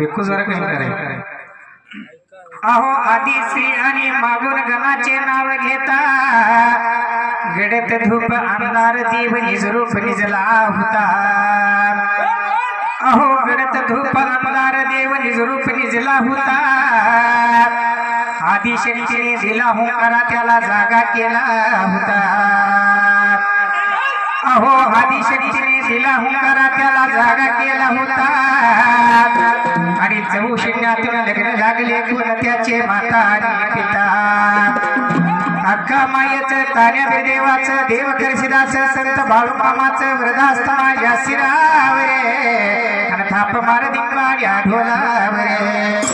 एकूच जरा कमी करायचं. अहो आदिश्री आणि मागून गणाचे नाव घेता गडत धूप आमदार देव निजरूप निजला होता. अहो गडत धूप आमदार देव निजरूप निजला होता. आदिशक्तीने दिला हुंकारा त्याला जागा केला होता. अहो आदिशक्तीने दिला हुंकारा त्याला जागा केला होता. आणि 94 लग्न लागले कोण त्याचे माता आणि पिता. अक्का मायेचं तान्या देवाचं देव करशिदाचं संत बाळूमामाचं वृद्धास्तना या शिरावरे आणि थाप मार दिंबा या ढोलावरे.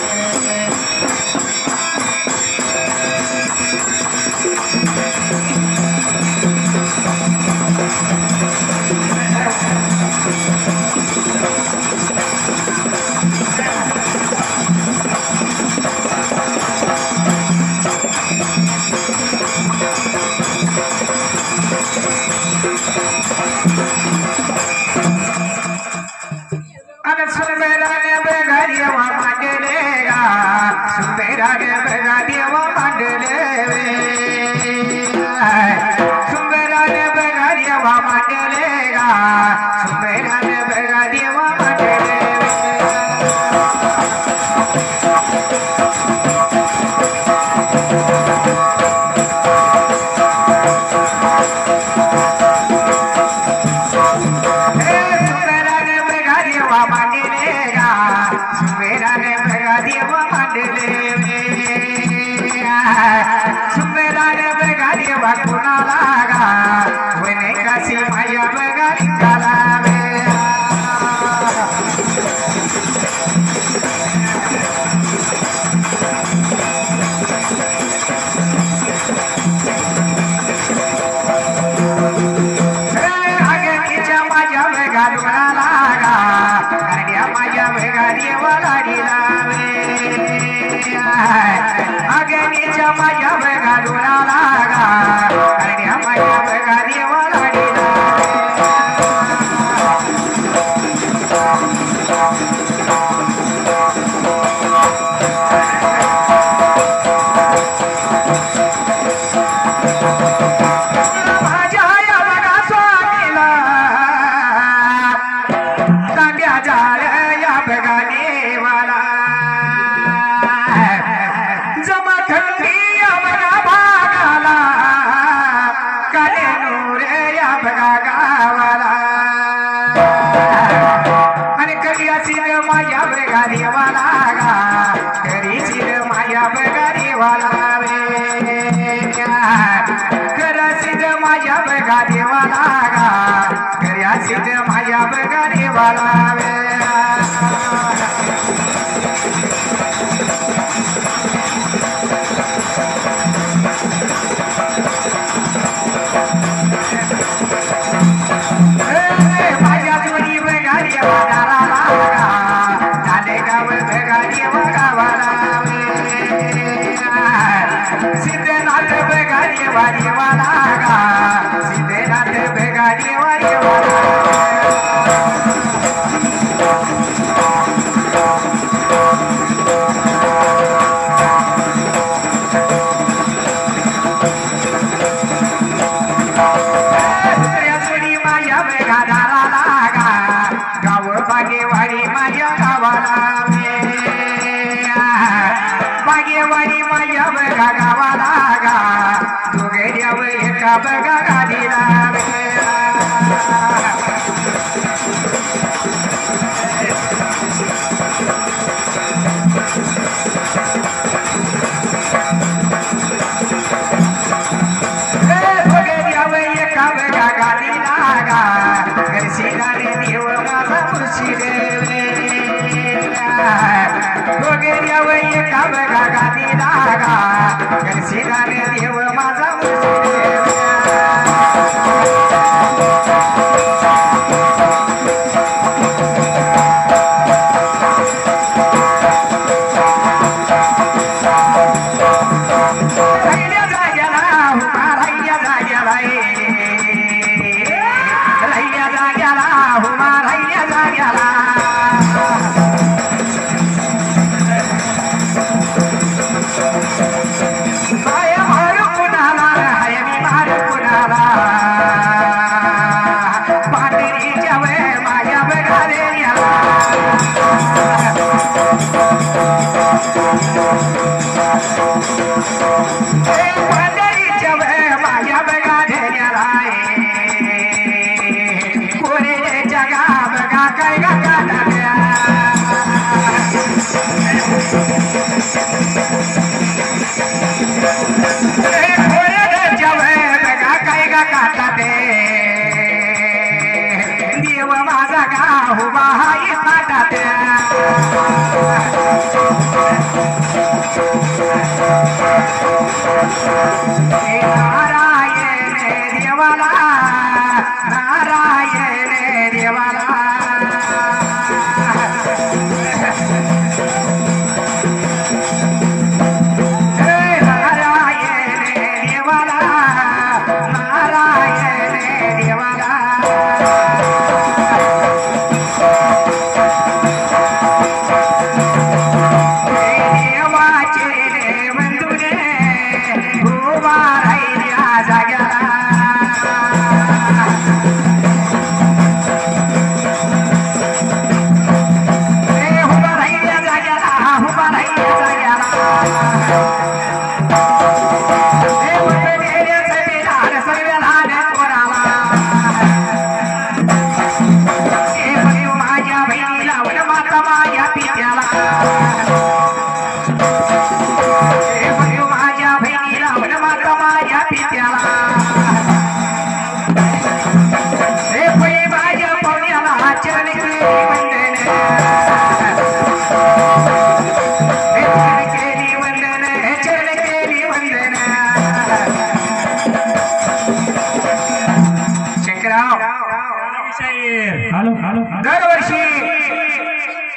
दरवर्षी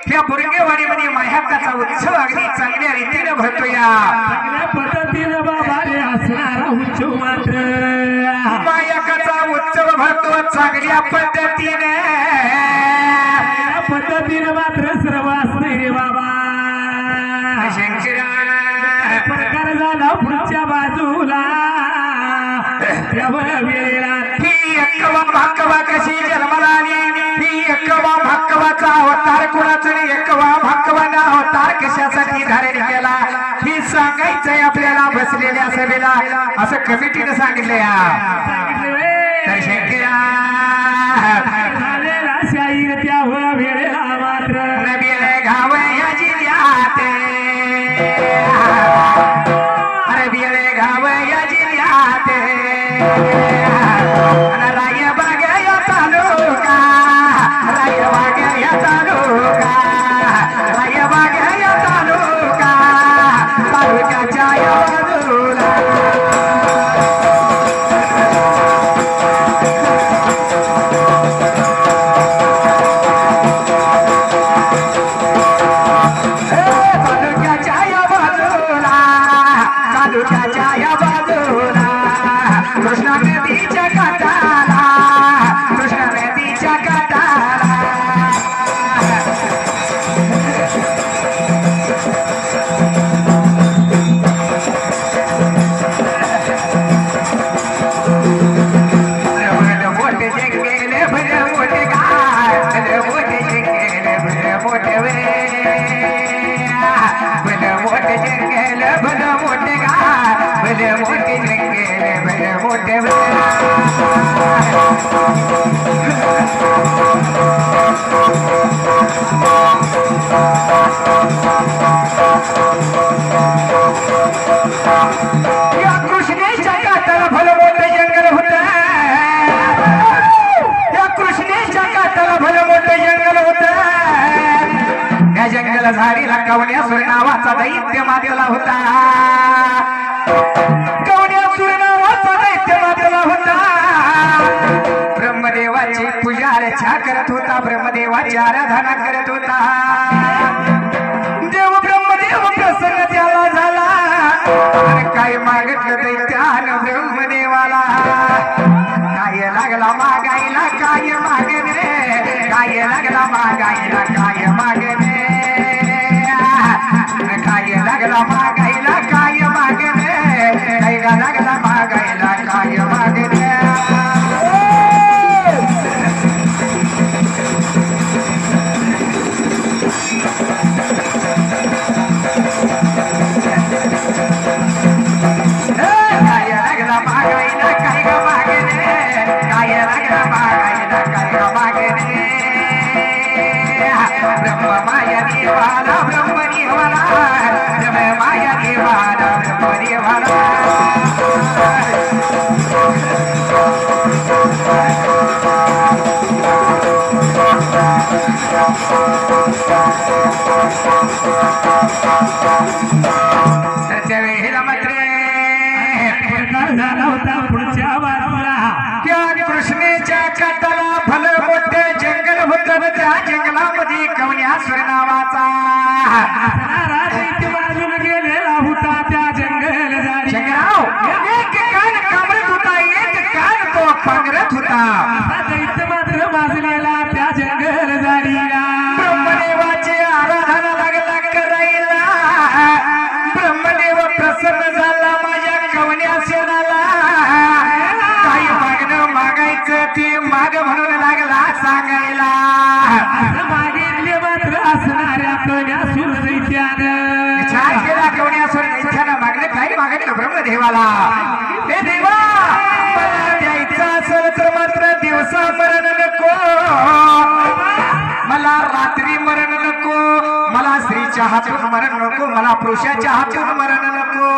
त्या बुरंगेवाडीमध्ये मायहक्काचा उत्सव अगदी चांगल्या रीतीने भरतो या चांगल्या पद्धतीने बाबा रे असणारा उत्सव मात्र मायहक्काचा उत्सव भरतो चांगल्या पद्धतीने मात्र सर्व असते रे बाबा शंकरा प्रकार झाला पुढच्या बाजूला वेळेला ही एकवा भाकवा कशी जन्माला आली ही एकवा भाकवाचा अवतार कुणाचा एकवा भाकवाना अवतार कशासाठी धारण केला ही सांगायचंय आपल्याला बसलेल्या सभेला असं कमिटीने सांगितलं या तर शंकरा झालेला शाहीर त्या वेळेला मात्र नबीले घाव याची द्याते अरे बिले घाव याची द्याते राय बाग या तालुका राय बाग या तालुका राय बाग या तालुका तालुक्याच्या या बाजूला कृष्णा नदीच्या काठाला कृष्णा नदीच्या काठाला मोठे जंगल भले मोठे गाय भले मोठे जंगल भले मोठे वे भले मोठे जंगल भले मोठे गाय भले मोठे जंगल भले मोठे वे या कृष्णेच्या काठाला भलं मोठं जंगल होतं या कृष्णेच्या काठाला भलं मोठं जंगल होतं या जंगल झाडीला कवण्यासूर नावाचा दैत्य मारलेला होता कवण्यासूर नावाचा दैत्य मारलेला होता ब्रह्मदेवाची पूजा अर्चा करत होता ब्रह्मदेवाची आराधना करत होता देव ब्रह्मदेव प्रसन्न त्याला झाला आणि काय मागितलं दैत्यानं ब्रह्मदेवाला काय लागला मागायला काय मागणे काय लागला मागायला काय मागणे काय लागला मागायला काय मागणे काय लागला मागायला काय मागणे तर त्यावेळेला मात्र झाला होता पुढच्या बाजूला त्या कृष्णेच्या काठाला भलं मोठं जंगल होतं त्या जंगलामध्ये कवण्यासुर नावाचा बाजून गेलेला होता त्या जंगल एक कान कामरत होता एक कान तो पांघरत होता दैत्य मात्र माजलेला त्या जंगल झाडीला ब्रह्मदेवाची आराधना लागला करायला ब्रह्मदेव प्रसन्न झाला माझ्या कवण्यासुराला काही मागणं मागायचं ते माग म्हणून लागला सांगायला मागितले मात्र असणाऱ्या कवण्यासुर दैत्यानं विचार केला कवण्यासुर दैत्यानं मागणं काही मागणं ब्रह्मदेवाला हे देवा मला द्यायचं असेल तर मात्र दिवसा मरण नको मला रात्री मरण नको मला स्त्रीच्या हातून मरण नको मला पुरुषाच्या हातून मरण नको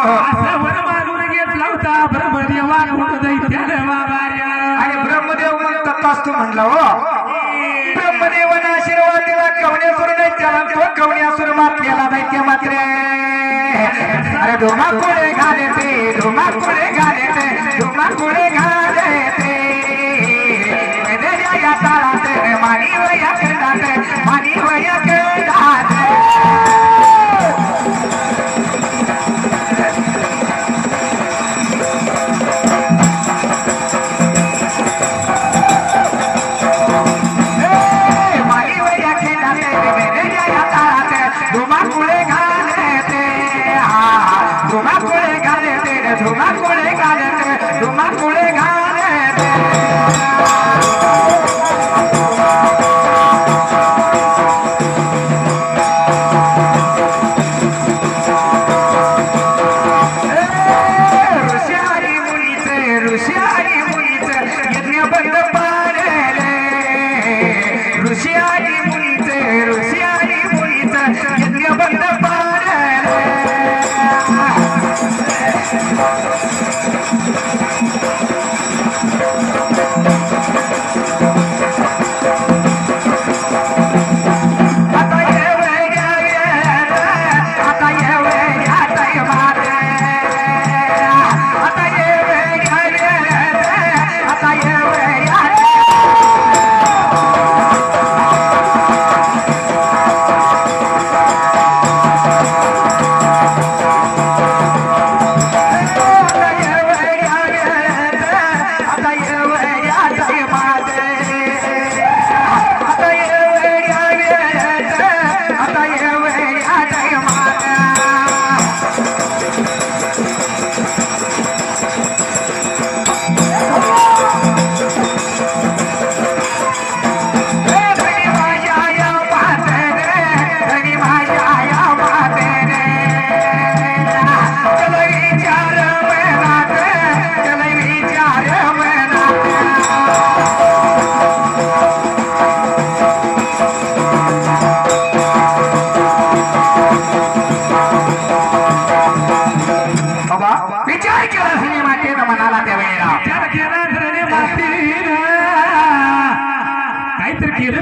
असं वर मागून घेतला होता ब्रह्मदेवा दैत्यानं बाबाऱ्या आणि ब्रह्मदेव म्हणतात तू म्हणलं हो ब्रह्मदेवानं आशीर्वाद दिला कवण्यासुर दैत्याला तो कवण्यासुर मातलेला दैत्य मात्र अरे धुमा कुळे घालते धुमा कुळे घालते धुमा कुळे घालते या ताळात मानी वया खेळात मानी वया खेळात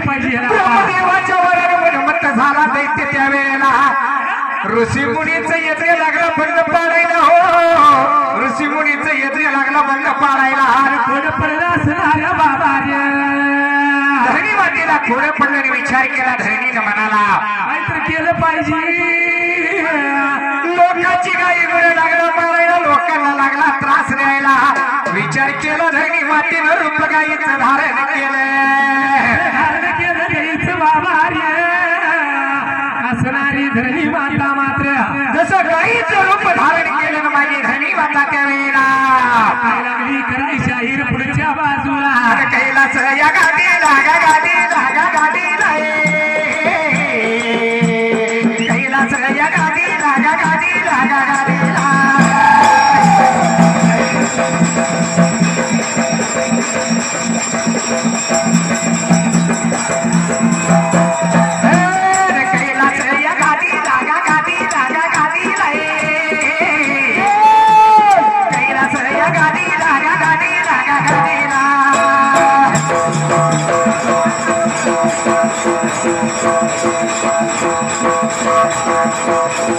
ब्रह्मदेवाच्या वराने मत झाला दैत्य त्यावेळेला ऋषी मुनीचं यज्ञ लागला बंद पाडायला हो ऋषी मुनीचं यज्ञ लागला बंद पाडायला थोडं पडलं असणाऱ्या बाबाऱ्या धरणी वाटेला थोडं पडलं विचार केला धरणीनं म्हणाला काहीतरी केलं पाहिजे लोकांची काही गुरु लागला मारायला लोकांना लागला त्रास द्यायला विचार केला धरणी मातेनं रूप गाईचं धारण केलं गाईचं बाबाऱ्या असणारी धरणी माता मात्र जसं गाईचं रूप धारण केलं माझी धरणी माता त्यावेळेला लागली कराय शाहीर पुढच्या बाजूला कैलास या गाडी लागा गाडी लागा गाडी कैलास या गाडी लागा गाडी लागा गाडी गेली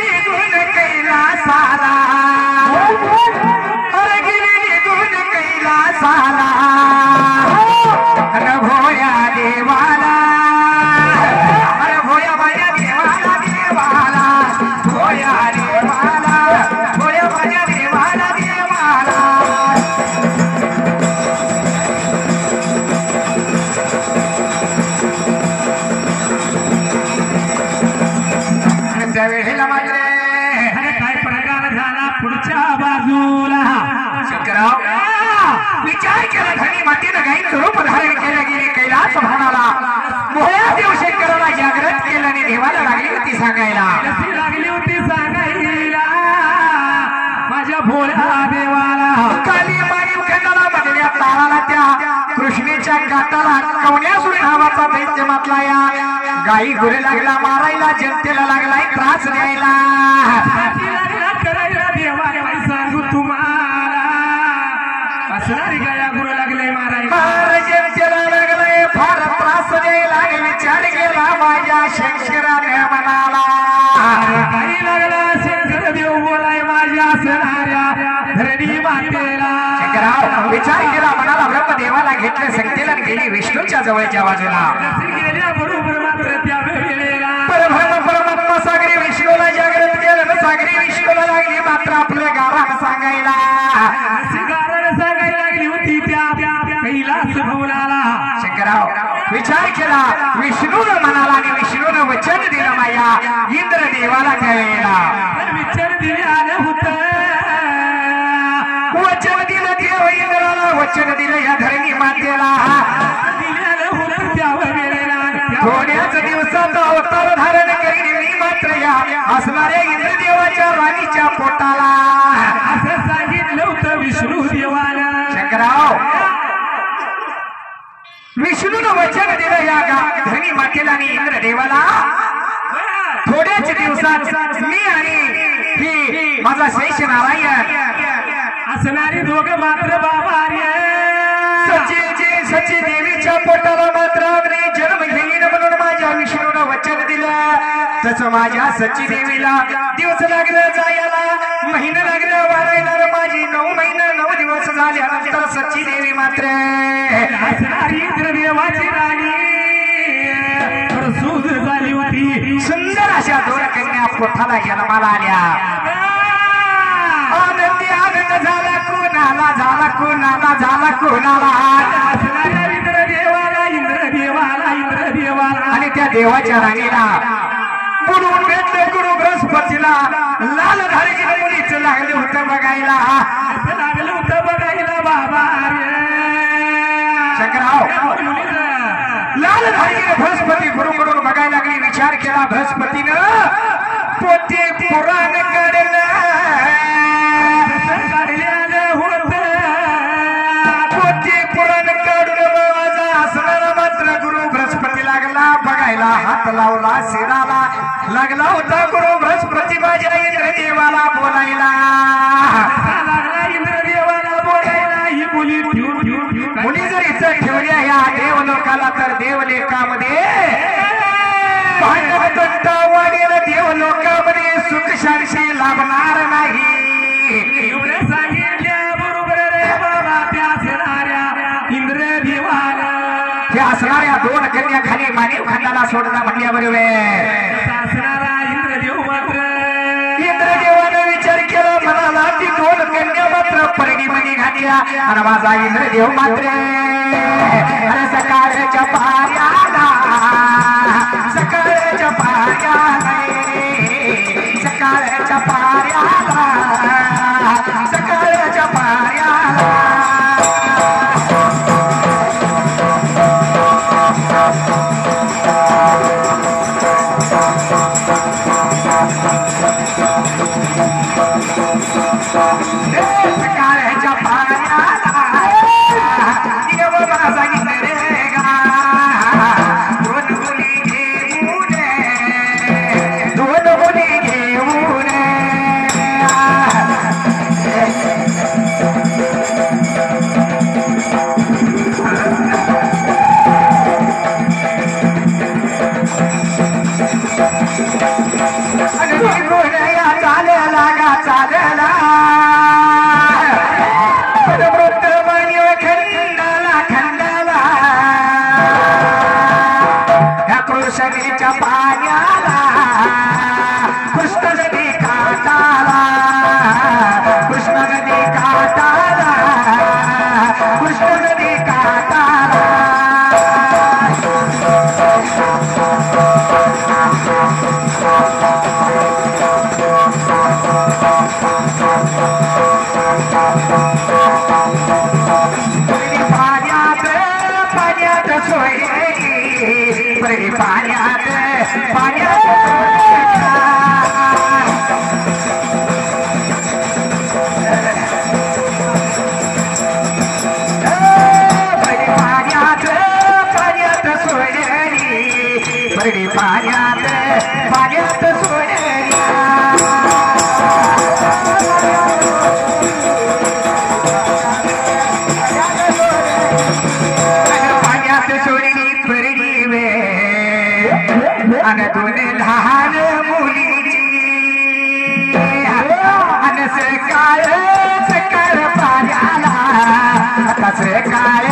निघून कैलासाला अरे गेली निघून कैलासाला अरे भोया देवाला अरे भोया माझ्या देवाला देवाला भोया देवाला भोया माझ्या देवाला देवाला त्यावेळेला मात्र काय प्रकार झाला पुढच्या बाजूला शंकरराव विचार केला धनी मातीनं गाई स्वरूप धारण केल्या गेली कैलास भवनाला भोळ्या देव शंकराला जागृत केलं आणि देवाला लागली होती सांगायला कशी लागली होती सांगायला माझ्या भोळ्या देवाला काली मारीव खंडाला मधल्या ताराला त्या कृष्णेच्या गाठाला कवण्यासूर नावाचा दैत्य मातला या गाई गुरे लागला मारायला जनतेला लागलाय त्रास द्यायला करायला देवा सांगू तुम्हाला असणारी गाया गुरु लागले मारायला फार जनतेला लागलाय फार त्रास द्यायला विचार केला माझ्या शंकराने म्हणाला काही लागला शंकर देव बोलाय माझ्या असणाऱ्या धरणी मातेला विचार केला म्हणाला ब्रह्मदेवाला घेतले संकेला गेली विष्णूच्या जवळच्या बाजूला गेल्या बरोबर मात्र त्या वेळेला परब्रह्म परमात्मा सागरी विष्णूला जागृत केलं सागरी विष्णूला लागली मात्र आपल्या गावाला सांगायला गाराला सांगायला लागली होती त्या कैलास भवनाला शंकरराव विचार केला विष्णूनं म्हणाला आणि विष्णूनं वचन दिलं माया इंद्र देवाला त्यावेळेला विचार दिले आलं होतं वचन दिलं देव इंद्राला वचन दिलं या धरणी मातेला दिलेलं होतं त्या वेळेला थोड्याच दिवसात अवतार धारण करीन मी मात्र या असणाऱ्या इंद्रदेवाच्या राणीच्या पोटाला असं सांगितलं होतं विष्णू देवाला शंकरराव विष्णूनं वचन दिलं या धनी मातेला आणि इंद्रदेवाला थोड्याच दिवसात मी आणि ही माझा शेष नारायण असणारी दोघं मात्र बाबा सची देवीच्या पोटाला मात्र अग्नी जन्म घेईन म्हणून माझ्या विष्णूनं वचन दिलं तसं माझ्या सची देवीला दिवस लागलं जायला महिना लागलं वारायला माझी 9 महिना 9 दिवस झाल्यानंतर सची देवी मात्र असणारी इंद्रदेवाची राणी सूज झाली होती सुंदर अशा 2 कन्या पोटाला जन्माला आल्या आनंदी आनंद झाला कोणाला झाला कोणाला झाला कोणाला असणाऱ्या इंद्रदेवाला इंद्रदेवाला इंद्रदेवाला आणि त्या देवाच्या राणीला बोलून भेटलं गुरु बृहस्पतीला लाल धारी मुलीचं लागलं होतं बघायला लागलं होतं बघायला बाबा शंकरराव लाल धारी बृहस्पती गुरुकडून बघायला लागली विचार केला बृहस्पतीनं पोते पुराण काढलं पोते पुराण काढून माझा असणारा मात्र गुरु बृहस्पती लागला बघायला हात लावला शिराला लागला होता गुरु बृहस्पती माझ्या इंद्रदेवाला बोलायला लागला इंद्रदेवाला बोलायला ही मुली मुली जर इथं ठेवल्या या देवलोकाला तर देवलेखामध्ये भांडवटा वाढेल देवलोकामध्ये सुख शांती लाभणार नाही एवढे सांगितल्या बरोबर रे बाबा त्या असणाऱ्या इंद्रदेवाला त्या असणाऱ्या 2 कन्या खाली मानव खंडाला सोडला म्हणल्याबरोबर असणारा इंद्रदेव मात्र इंद्रदेवानं विचार केला म्हणाला ती 2 कन्या मात्र परडीमध्ये घातल्या आणि माझा इंद्रदेव मात्र अरे सकाळच्या पाऱ्याला सकाळच्या पाऱ्याला सकाळच्या पाऱ्याला सकाळच्या पाऱ्याला सकाळच्या पाऱ्याला देव माझा इंद्रेगा 2 मुली घेऊन 2 मुली घेऊन कृष्णेच्या पाण्याला कृष्ण नदी काठाला कृष्ण नदी काठाला कृष्ण नदी काठाला पाण्यात सोयरी बरी पाण्यात सोयरी बरी पाण्यात सोयरी अन दोन लहान मुलीची अन सकाळ सकाळ पाण्याला सकाळ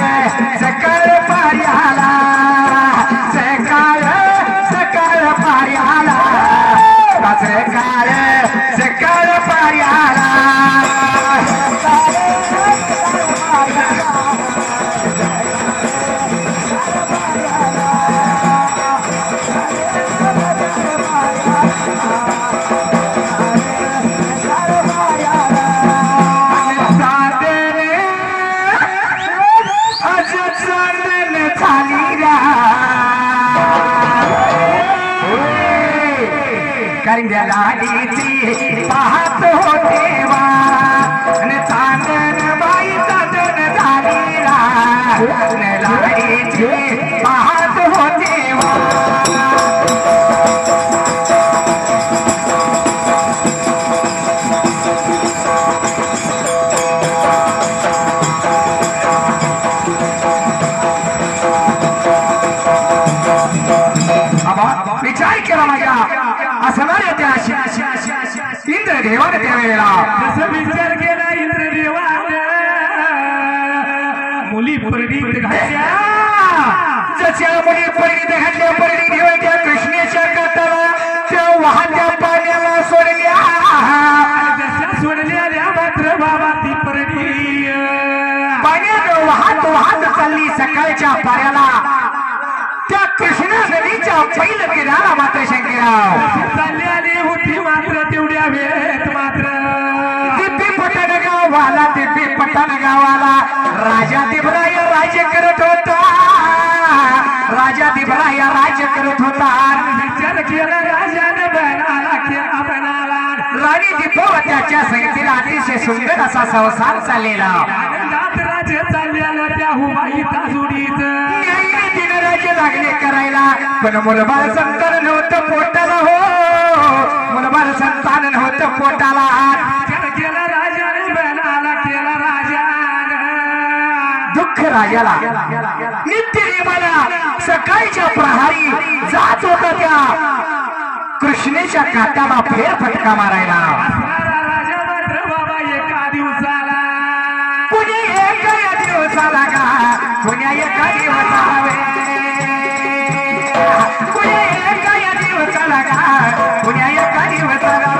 सकाळ पाण्याला सकाळ सकाळ पाण्याला सकाळ सकाळ पाण्याला लाडीची पाहत होते वा चांदन बाई चांदन झालीला लाडीची पाहत होते वा विचार केला माझ्या असणार त्या इंद्रदेवाने त्यावेळेला जसं विचार केला इंद्रदेवाने मुली परिणीत घातल्या जशा मुली परिणीत घातल्या परिणीत घेऊन त्या कृष्णेच्या काठाला त्या वाहत्या पाण्याला सोडल्या जशा सोडल्या मात्र बाबा ती परिणी पाण्यात वाहत वाहत चालली सकाळच्या पाण्याला त्या कृष्णा नदीच्या पहिल किनारा मात्र शंकरराव चालली होती मात्र तेवढ्या वेळेत मात्र दिप्पी पटण गावाला दिप्पी पटण गावाला राजा दिबराय राज्य करत होता राजा दिबराय राज्य करत होता विचार केला राजाने बनाला राणी दिपवत्याच्या संगतीला अतिशय सुंदर असा संसार चाललेला राज्य चाललेला त्या हुमाई ताजुडीत राज्य लागले करायला पण मुलबाळ संतान नव्हतं पोटाला हो मुलबाळ संतान नव्हतं पोटाला केला राजाने बनाला केला राजाने दुःख राजाला नित्य नेमाला सकाळच्या प्रहारी जात होता त्या कृष्णेच्या काठाला फेरफटका मारायला राजा मात्र बाबा एका दिवसाला कुणी एका दिवसाला का कुण्या एका दिवसाला कुण्या एका दिवसाला का कुण्या एका दिवसाला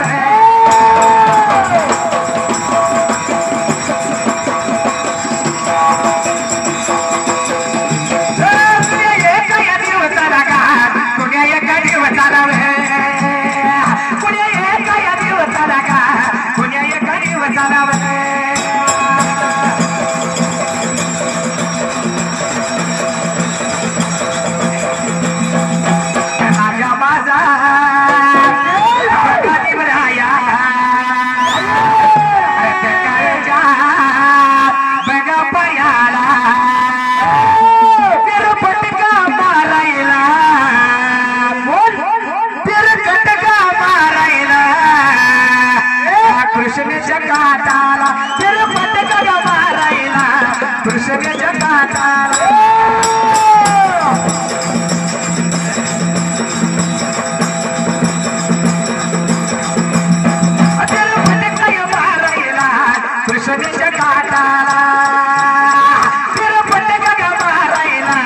कृष्णेच्या काठाला तिरुपतीला मारायला कृष्णेच्या काठाला तिरुपतीला मारायला कृष्णेच्या काठाला तिरुपतीला मारायला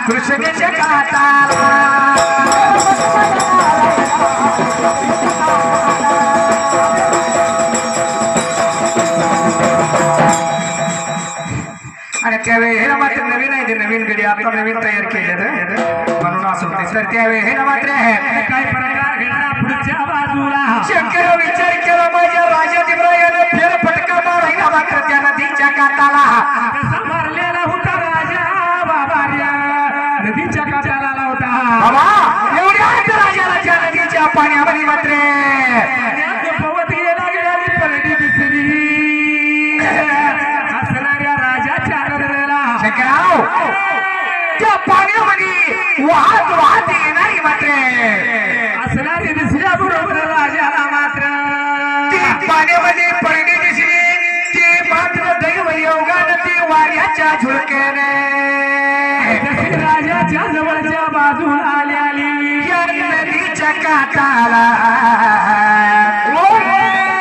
कृष्णेच्या काठाला आता नवीन तयार केले म्हणून असं होते तर त्यावेळेला मात्र काय प्रकार घडला पुढच्या बाजूला शंकर विचार केला माझ्या राजाधिरायाने फेर फटका मारायला मात्र त्या नदीच्या काठाला कसा मारलेला होता राजा बाबार्या नदीच्या काठाला आला होता बाबा एवढ्या राजाला त्या नदीच्या पाण्यामध्ये मात्र पवत गेला गेली परडी दिसली असणाऱ्या राजाच्या नजरेला शंकरराव त्या पाण्यामध्ये वाहत येणारी मात्र असणारी दिसल्याबरोबर राजाला मात्र पाण्यामध्ये परडी दिसली ती मात्र दैव योगाने ती वाऱ्याच्या झुळकेने राजाच्या जवळच्या बाजूला आली या नदीच्या काठाला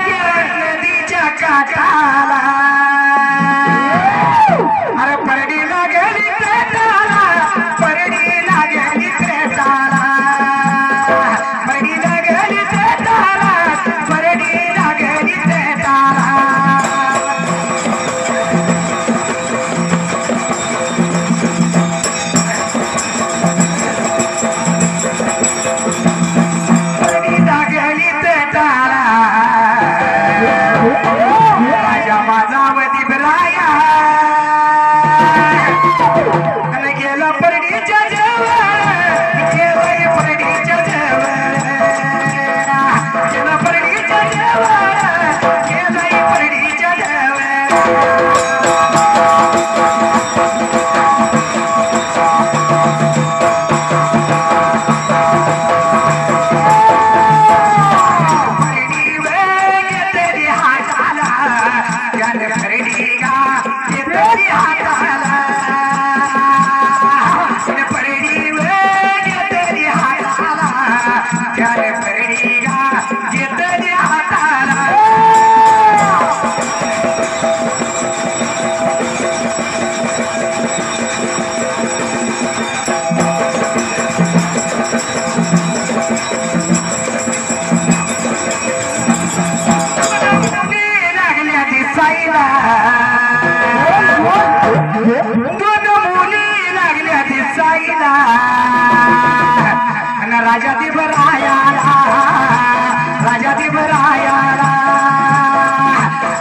या नदीच्या काठाला अरे परडी लागली प्रेताला परडी लागली प्रेताला परडी लागली प्रेताला परडी लागली प्रेताला राजा माझावती बराया गेला परडीच्या जवळ गेला परडीच्या जवळ गेला परडीच्या जवळ गेला परडीच्या जवळ राजा दिबरायाला राजा दिबरायाला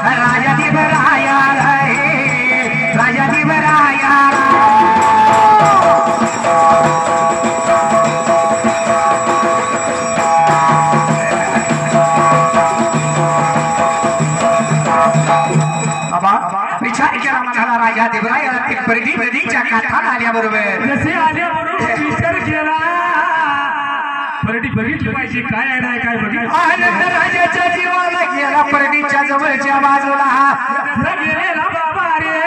राजा दिबरायाला राजा दिबरायाला विचार केला म्हणाला राजा दिबरायाला ती परडी नदीच्या काठाला आल्याबरोबर जसे आल्याबरोबर विचार केला परडी बघितली पाहिजे काय आहे नाही काय बघितलं आनंद राजाच्या जीवाला गेला परडीच्या जवळच्या बाजूला गेलेला बाबा रे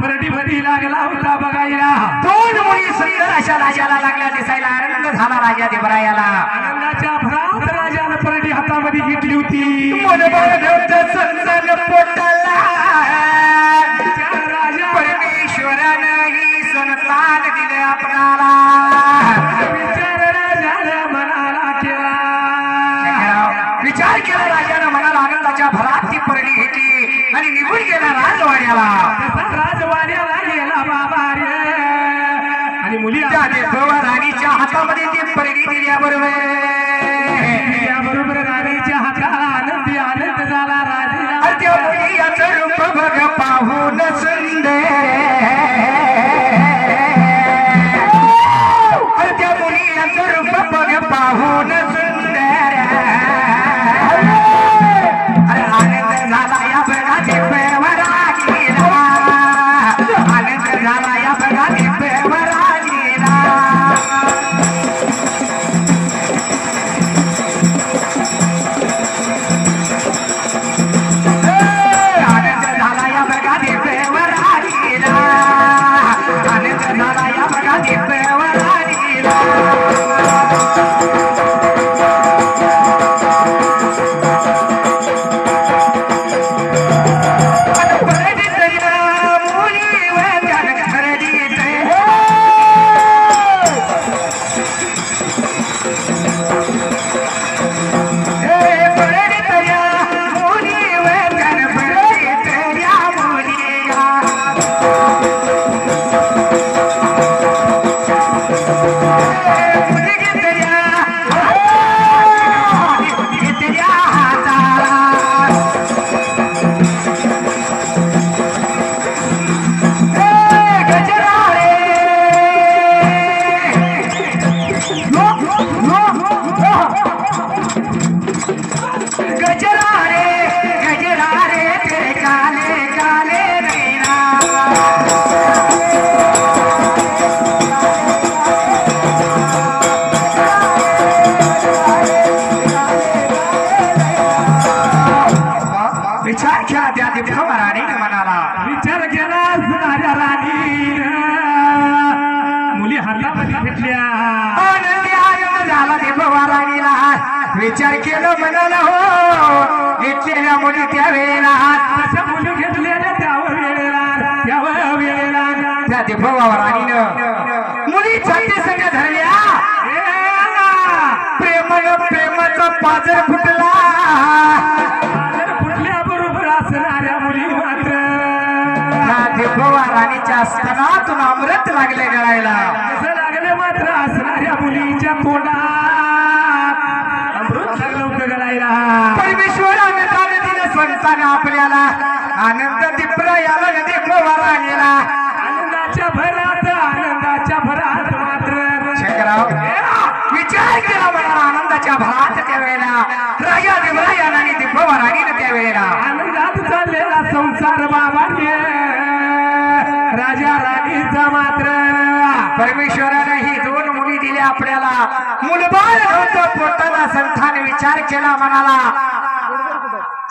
परडी मध्ये लागला होता बघायला दोन मुली सुंदर अशा राजाला लागल्या दिसायला आनंद झाला राजा दिबरायाला आनंदाच्या भरात राजाने परडी हातामध्ये घेतली होती संतन पोटाला राजा परमेश्वरानं ही संतान दिले आपणाला विचार केला राजानं मनाला आनंदाच्या भरात ती परडी घेतली आणि निघून गेला राजवाड्याला राजवाड्याला गेला बाबा रे आणि मुली राणीच्या हातामध्ये ती परडी दिल्याबरोबर राणीच्या हाताला आनंद झाला राजा त्या मुली याचं रूप बघ पाहून सुंदर त्या मुली याचं रूप बघ पाहून सुंदर आनंद झाला या बघाची पेवरा गेला आनंद झाला या बघाची पेवरा गेला आनंद झाला या बघाची पेवरा गेला आनंद झाला या बघाची पेवरा गेला मुली घेतल्या घेतल्या हाताला विचार केला त्या दिवसा राणीने मनाला विचार केला माझ्या राणी मुली हातामध्ये घेतल्या आनंदी आनंद झाला देवा राणीला विचार केलं म्हणाला हो घेतलेल्या मुली त्या वेळेला अशा मुली घेतलेल्या त्या वेळेला त्या देवा राणीनं मुली छाती संग धरल्या प्रेमाचा पाजर फुटला फुटल्याबरोबर असणाऱ्या मुली मात्र देवा राणीच्या स्तनातून अमृत लागले गळायला असं लागले मात्र असणाऱ्या मुलीच्या तोंडात अमृत लागलं होतं गळायला परमेश्वराने दिलं संतान आपल्याला आनंद दिपरा याला देवा राणीला आनंदाच्या भरात मात्र शंकरराव विचार केला मला आनंदाच्या भरात त्या वेळेला राजा देवरायाला आणि देवा राणीने त्या वेळेला आनंदात चाललेला संसार बाबांनी राजा राणीचा मात्र परमेश्वराने ही दोन मुली दिल्या आपल्याला मुलबाळ होतं पोटाला संतान विचार केला मनाला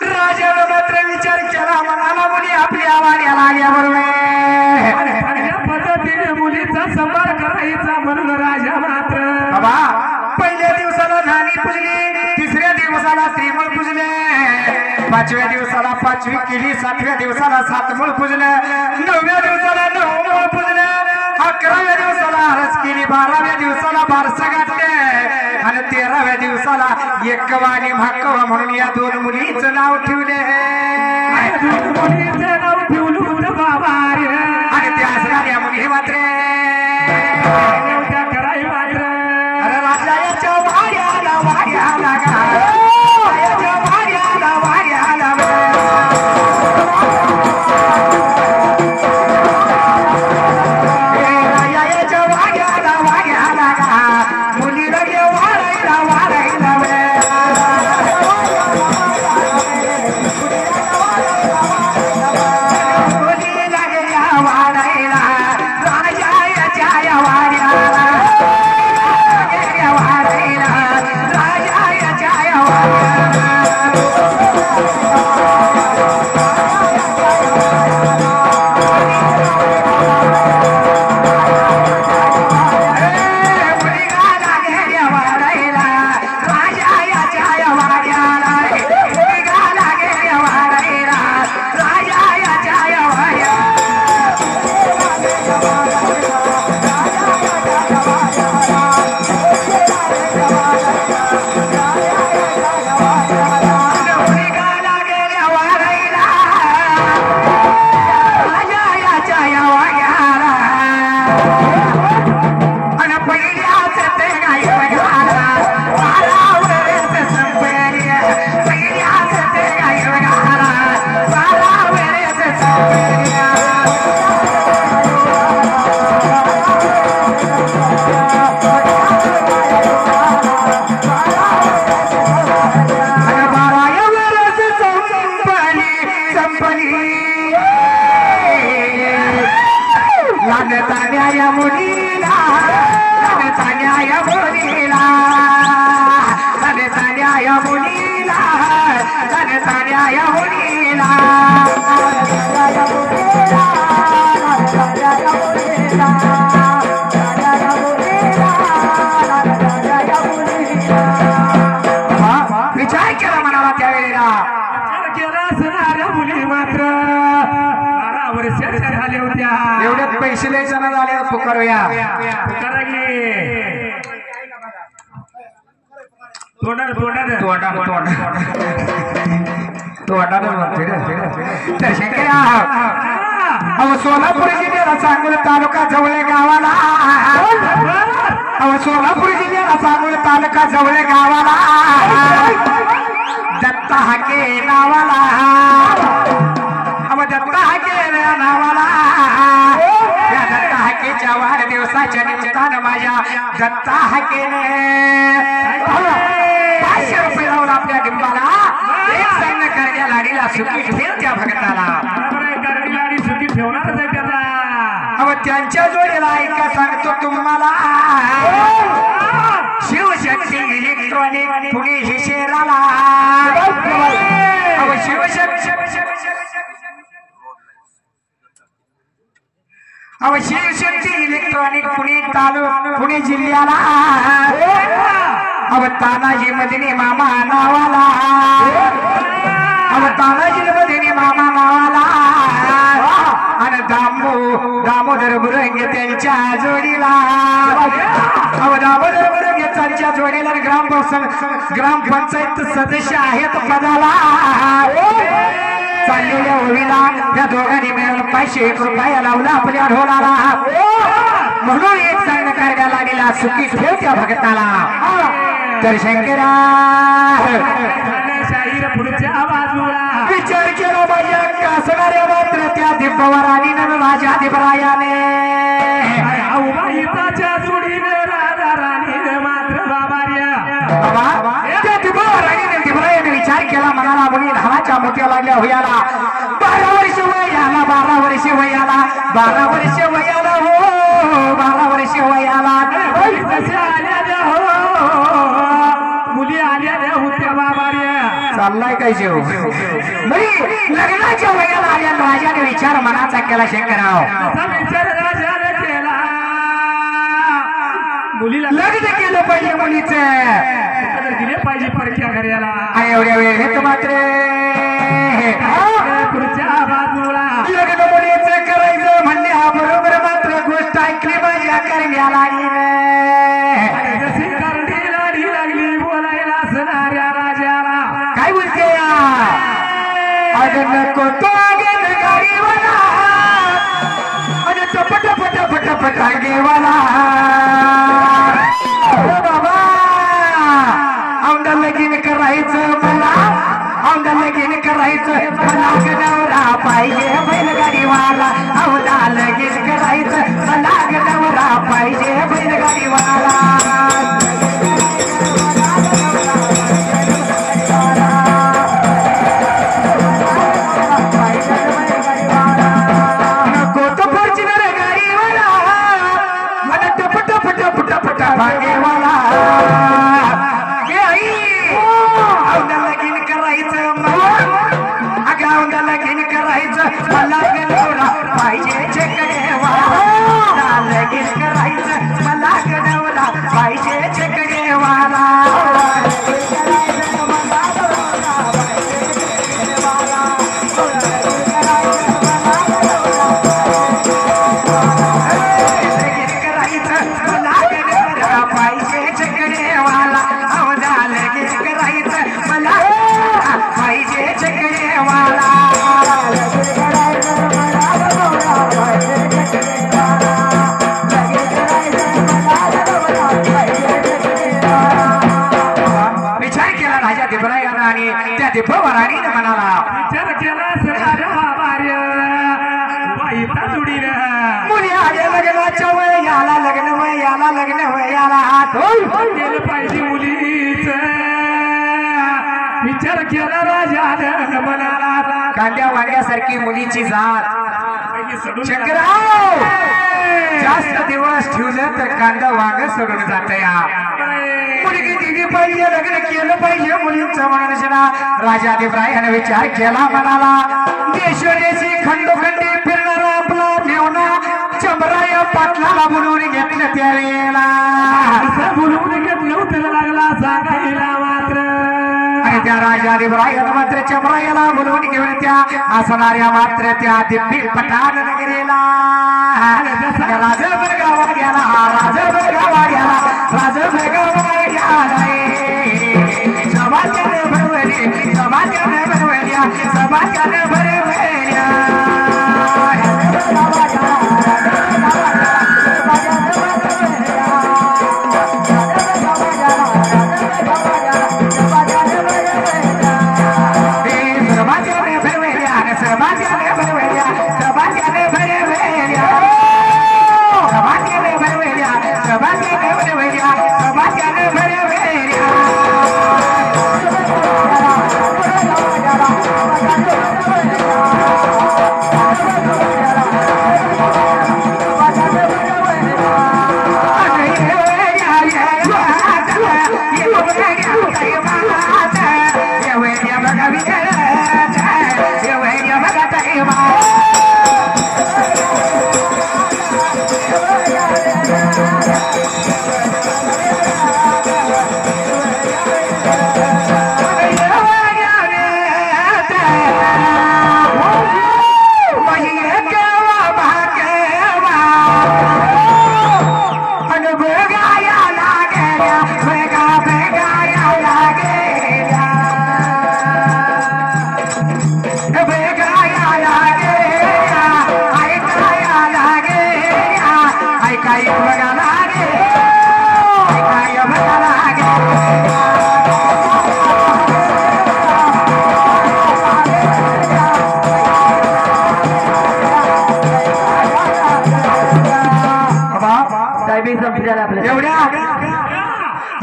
राजाने मात्र विचार केला मनाला मुली आपल्या आवाड्याला आल्याबरोबर पद्धतीने मुलीचा सांभाळ करायचा म्हणून राजा मात्र बाबा पहिल्या दिवसाला झाली पुजली तिसऱ्या दिवसाला श्रीमूळ पुजले पाचव्या दिवसाला पाचवी केली सातव्या दिवसाला सातमूळ पुजलं 9व्या दिवसाला 9मूळ पुजलं 11व्या दिवसाला हरस केली 12व्या दिवसाला बारसा घातले आणि 13व्या दिवसाला एकवा आणि भाकवा म्हणून या दोन मुलीचं नाव ठेवले मुलीचं नाव ठेवलं होतं बाबा आणि त्या असणाऱ्या मुली मात्र कराय मात्र राजाच्या वाड्याला वाड्याला राजाच्या वाड्याला वाड्याला राजाच्या वाड्याला वाड्याला मुली लगे वाढायला वाढायला मुली लागल्या वाढायला राजाच्या वाड्याला विचार केला म्हणाला त्यावेळेला मुली मात्र 12 वर्षाच्या झाल्या होत्या एवढ्यात पैसे द्यायचं ना झाले पुकारूया सोलापूर जिल्ह्याला सांगोला तालुका जवळ गावाला सोलापूर जिल्ह्याला सांगोला तालुका जवळ गावाला दत्ता हाके नावाला दत्ता हाके नावाला या दत्ता हाकेच्या वाढदिवसाच्या निमित्तानं माझ्या दत्ता हाकेने 500 रुपये लावून आपल्या डिंबाला एक संघ करण्या लाडीला सुखी ठेव त्या भक्ताला लाडी सुखी ठेवणारच आहे त्याला त्यांच्या जोडीला ऐका सांगतो तुम्हाला शिवशक्ती इलेक्ट्रॉनिक पुणे शहराला शिवशक्ती इलेक्ट्रॉनिक पुणे जिल्ह्याला तानाजी मदिनी मामा नावाला तानाजी मदिनी मामा नावाला आणि दामोदर बुरंगे त्यांच्या जोडीला दामोदर बुरंगे त्यांच्या जोडीला ग्रामपंचायत सदस्य आहेत पदाला चाललेल्या होळीला त्या दोघांनी मिळून 501 रुपया लावला आपल्या ढोलाला म्हणून एक चांगलं कार्या लागेला सुखी ठेव त्या भक्ताला तर शंकरा पुढच्या बाजूला विचार केला माझ्या कासणाऱ्या मात्र त्या दिब्बवरानी राजा दिबरायाने औबाईच्या जोडीने राजा राणीने मात्र बाबार्या त्या दिब्बवरानीने दिबरायाने विचार केला मनाला मुली धानाच्या मोत्या लागल्या होयाला 12 वर्ष वयाला 12 वर्ष वयाला 12 वर्ष वयाला हो 12 वर्ष वयाला हो मुली आल्या होत्या बाबार्या चाललाय काय जेव लग्नाच्या वयाला आल्या राजाने विचार मनाचा केला शंकरराव विचार राजाने केला मुलीला लग्न केलं पाहिजे मुलीचं दिले पाहिजे परक्या घराला एवढ्या वेळेत मात्र पुढच्या बाजूला लग्न मुलीचं करायचं म्हणणे हा बरोबर मात्र गोष्ट ऐकली माझ्या करण्या लागली जशी करणी लाडी लागली बोलायला असणाऱ्या राजाला काय बोलते नको तो गाडीवाला आणि टपट पट पट पट गेवाला बाबा औंधा लगीन करायचं मला औंधा लगीन करायचं मला गडवरा पाहिजे बैलगाडीवाला औंधा लगीन करायचं मला गडवरा पाहिजे बैलगाडीवाला दिब्बवरानीने म्हणाला विचार केला सगळ्या बाबार्या बाईचा जोडीने मुली आल्या लग्नाच्या वयाला लग्न वयाला लग्न वयाला हात गेलं पाहिजे मुलीच विचार केला राजाने म्हणाला कांद्या वांग्यासारखी मुलीची जात शंकरराव जास्त दिवस ठेवलं तर कांदा वांग सोडून जात या मुलगी दिली पाहिजे लग्न केलं पाहिजे मुलींचं म्हणून राजा दिब्रायाने विचार केला म्हणाला देशोदेशी खंडोखंडी फिरणारा आपला मेवना चंबराय पाटलाला बोलवून घेतलं त्यावेळेला बोलवून घेतलं त्याला लागला सांगायला मात्र आणि त्या राजा दिब्रायाने मात्र चंबरायाला बोलवून घेऊन त्या असणाऱ्या मात्र त्या दिव्य पठाण नगरीला राजभर गावा गेला राजभर गावा गेला राजभर गावा समाजाने भरवल्या समाजाने भरवल्या समाजाने भरवल्या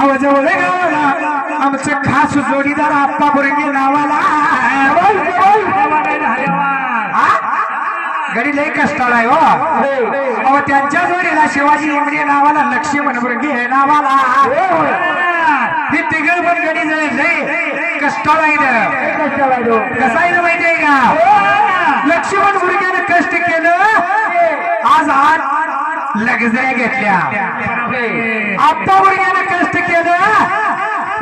अहो जवळ गावाला आमचं खास जोडीदार आप्पा बुरंगे नावाला गडी लय कष्टाला आहे हो. अहो त्यांच्या जोडीला शिवाजी इंगडे नावाला लक्ष्मण बुरंगे नावाला हे तिघ पण गडी लय कष्टाला आहे. कसा आहे माहितीये का लक्ष्मण बुरंगेनं कष्ट केलं आज लगजऱ्या घेतल्या. आप्पा बुरंगेनं कष्ट केलं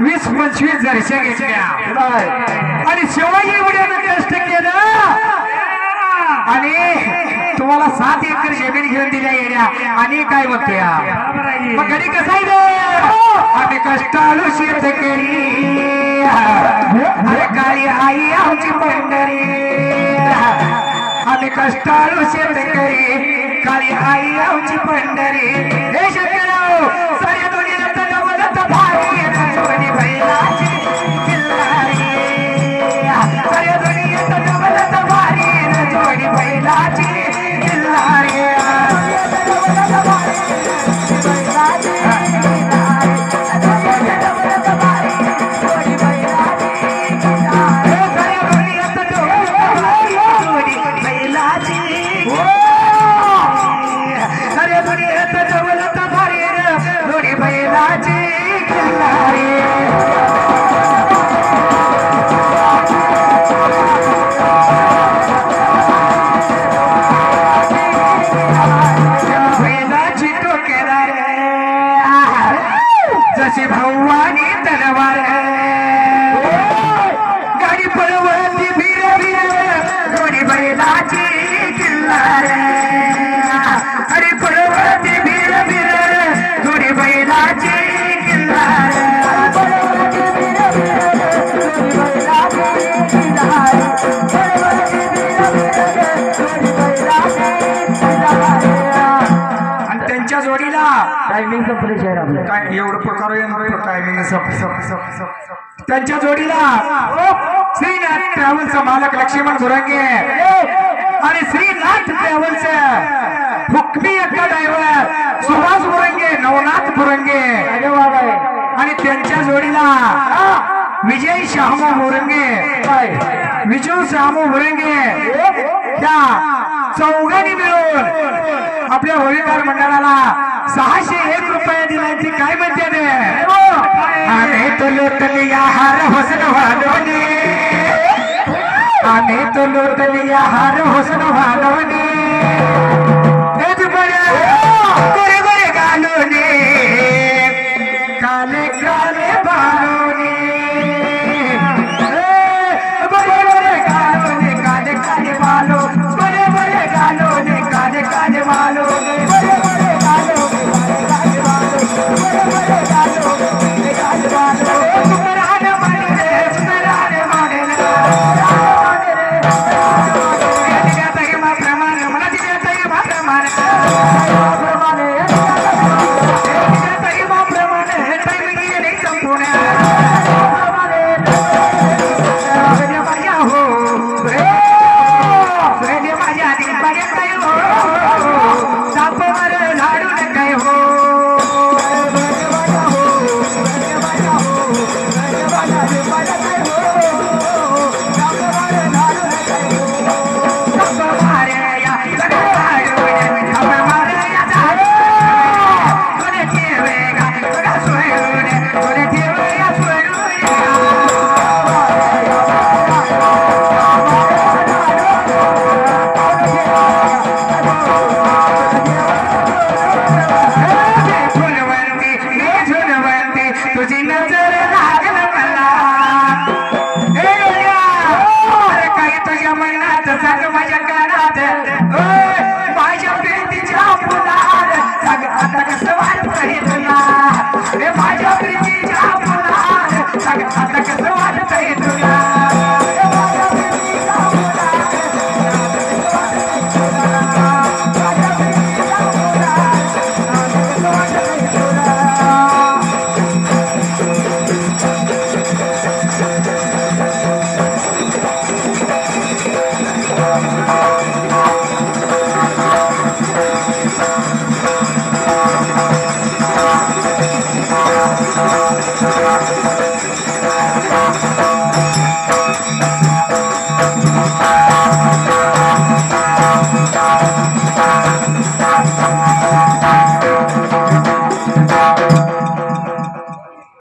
20-25 जरशा घेतल्या आणि शिवाजी इंगडेनं कष्ट केलं आणि तुम्हाला 7 एकर जमीन घेऊन दिल्या येण्या आणि काय म्हणतोय मग घरी कसं आहे आम्ही कष्टाळू शेतकरी अरे काळी आई आमची पंढरी आम्ही कष्टाळू शेतकरी काळी आई आमची पंढरी हे शेतकरी साऱ्या दुनियेला तडवलत भारी जोडी बैलाची किल्लारी साऱ्या दुनियेत तडवलत भारी जोडी बैलाची किल्लारी जशी भवानी तलवार गाडी पळवती वीर वीर दोन्ही बैलाची किल्लार अरे पळवती वीर वीर दोन्ही बैलाची किल्लार आणि त्यांच्या जोडीला टायमिंग संपले शहर आपलं काय एवढं प्रकार टायमिंग त्यांच्या जोडीला श्रीनाथ ट्रॅव्हलचा मालक लक्ष्मण बुरंगे आणि श्रीनाथ ट्रॅव्हलचे हुकमी अक्का ड्रायव्हर सुभाष बुरंगे नवनाथ बुरंगे आणि त्यांच्या जोडीला विजय शामू बुरंगे विजू शामू बुरंगे त्या चौघांनी मिळून आपल्या होळीकार मंडळाला 601 रुपये दिल्याची काय म्हणते ते आम्ही तो लोटलिया हार होसन वाढवणे आम्ही तो लोटलिया हार होसन वाढवणे गोरे गोरे घालवणे काले काले बालवणे बरे बरे घालवणे काले काले बालो बरे बरे घालवणे काले काले बालो बरे बरे घालवणे काले काले बालो बरे बरे घालवणे काले बालो सुंदराने माने सुंदराने माने